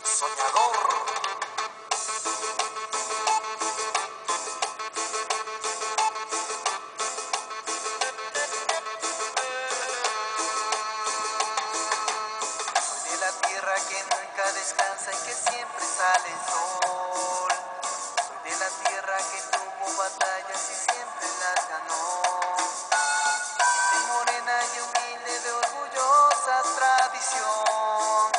Soñador. Soy de la tierra que nunca descansa y que siempre sale el sol. Soy de la tierra que tuvo batallas y siempre las ganó. De morena y humilde, de orgullosa tradición.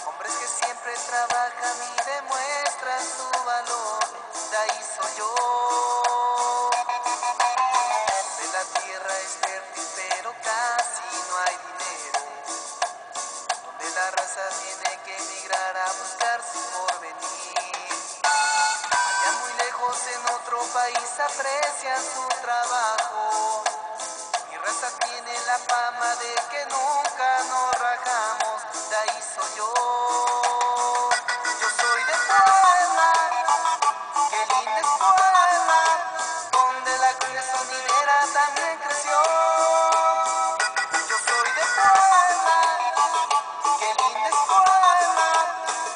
Hombres que siempre trabajan y demuestran su valor. De ahí soy yo. De la tierra es fértil pero casi no hay dinero. Donde la raza tiene que emigrar a buscar su porvenir. Allá muy lejos en otro país aprecian su trabajo. Mi raza tiene la fama de que nunca nos rajamos. De ahí soy yo. Yo soy de Puebla, qué linda es Puebla, donde la cumbia sonidera también creció. Yo soy de Puebla, qué linda es Puebla,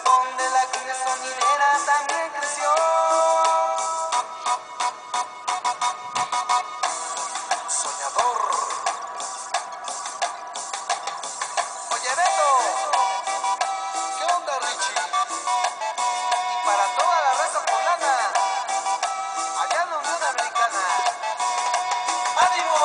donde la cumbia sonidera también creció. Soñador. Oye Beto, ¿qué onda Richie? Y para toda la raza poblana, allá en la Unión Americana. ¡Ánimo!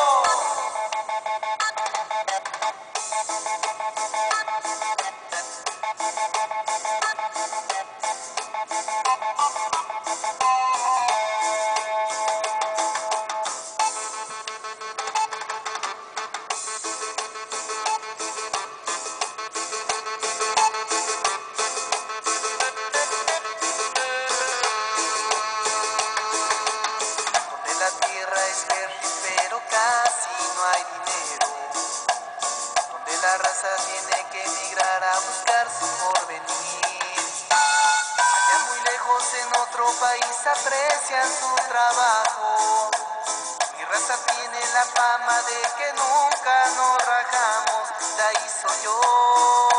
Donde la tierra es fértil pero casi no hay dinero. Donde la raza tiene que emigrar a buscar su porvenir. Allá muy lejos en otro país aprecian su trabajo. Mi raza tiene la fama de que nunca nos rajamos. De ahí soy yo.